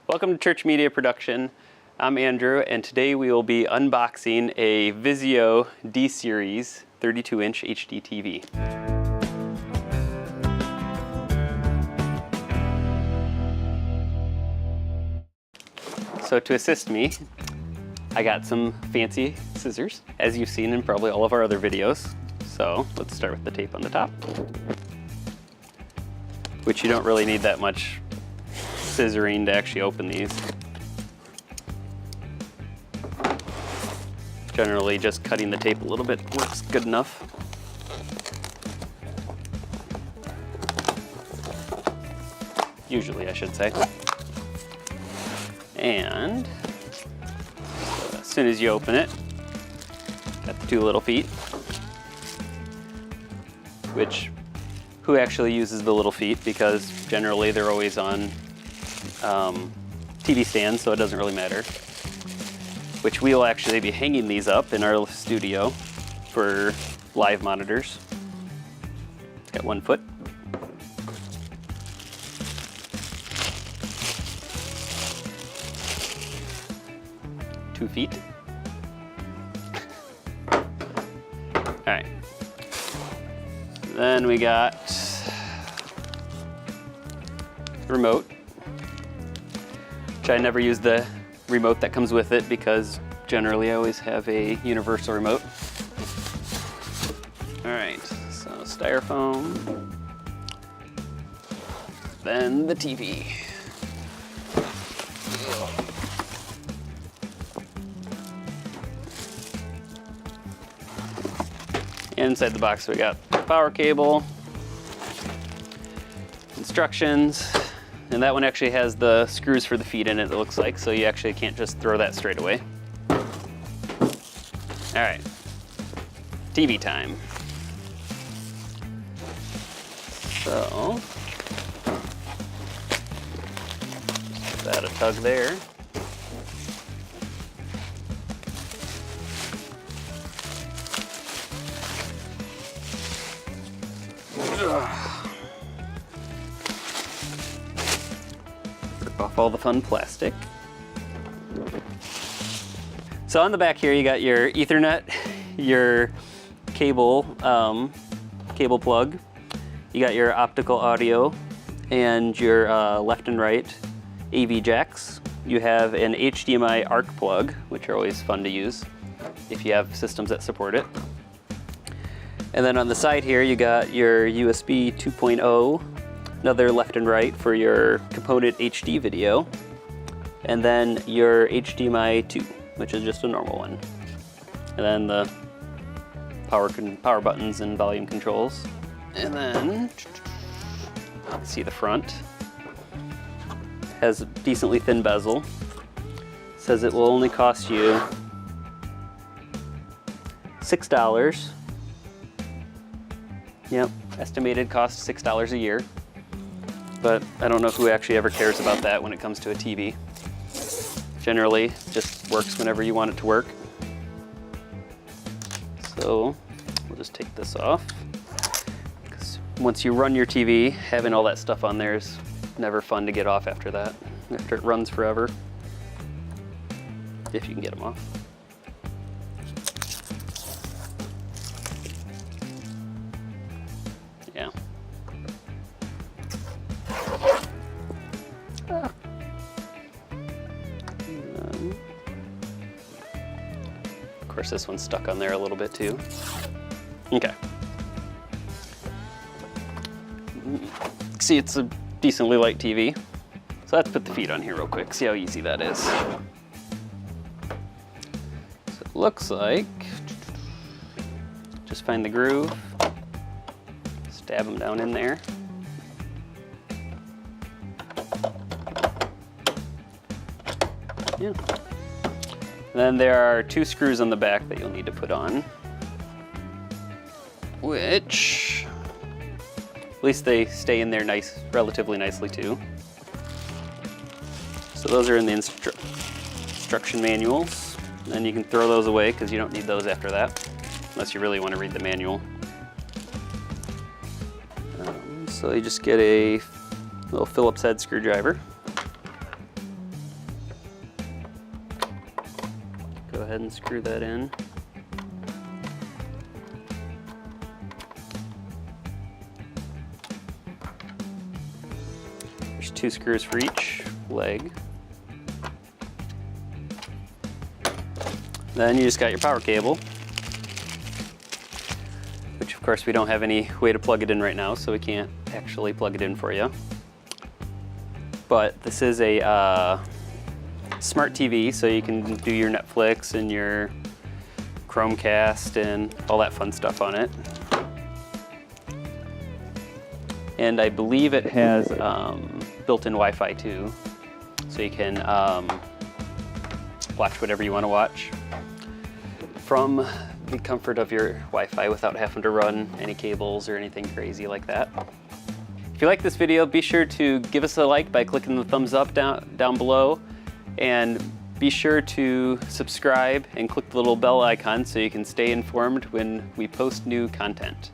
Welcome to Church Media Production. I'm Andrew, and today we will be unboxing a Vizio DSeries 32-inch HD TV. So to assist me, I got some fancy scissors, as you've seen in probably all of our other videos. So let's start with the tape on the top, which you don't really need that much scissoring to actually open these. Generally, just cutting the tape a little bit works good enough. Usually, I should say. And as soon as you open it, got the two little feet, which who actually uses the little feet, because generally they're always on TV stands, so it doesn't really matter. Which we will actually be hanging these up in our studio for live monitors. It's got 1 foot. Two feet. All right. Then we got remote, which I never use the remote that comes with it because generally I always have a universal remote. All right, so styrofoam, then the TV. Inside the box we got power cable, instructions, and that one actually has the screws for the feet in it, it looks like, so you actually can't just throw that straight away. All right, TV time. So, give that a tug there. Rip off all the fun plastic. So on the back here, you got your Ethernet, your cable, cable plug. You got your optical audio and your left and right AV jacks. You have an HDMI ARC plug, which are always fun to use if you have systems that support it. And then on the side here, you got your USB 2.0, another left and right for your component HD video, and then your HDMI 2, which is just a normal one. And then the power buttons and volume controls. And then, see the front. Has a decently thin bezel. Says it will only cost you $6. Yep, estimated cost $6 a year. But I don't know who actually ever cares about that when it comes to a TV. Generally, it just works whenever you want it to work. So we'll just take this off. Because once you run your TV, having all that stuff on there is never fun to get off after that, after it runs forever. If you can get them off. Yeah. Of course, this one's stuck on there a little bit too. Okay. See, it's a decently light TV. So let's put the feet on here real quick, see how easy that is. So it looks like, just find the groove, stab them down in there. Yeah. And then there are 2 screws on the back that you'll need to put on, which, at least they stay in there relatively nicely too. So those are in the instruction manuals. Then you can throw those away because you don't need those after that, unless you really want to read the manual. So you just get a little Phillips head screwdriver. ahead and screw that in. There's 2 screws for each leg. Then you just got your power cable, which of course we don't have any way to plug it in right now, so we can't actually plug it in for you. But this is a smart TV, so you can do your Netflix and your Chromecast and all that fun stuff on it. And I believe it has built-in Wi-Fi too, so you can watch whatever you want to watch from the comfort of your Wi-Fi without having to run any cables or anything crazy like that. If you like this video, be sure to give us a like by clicking the thumbs up down below, and be sure to subscribe and click the little bell icon so you can stay informed when we post new content.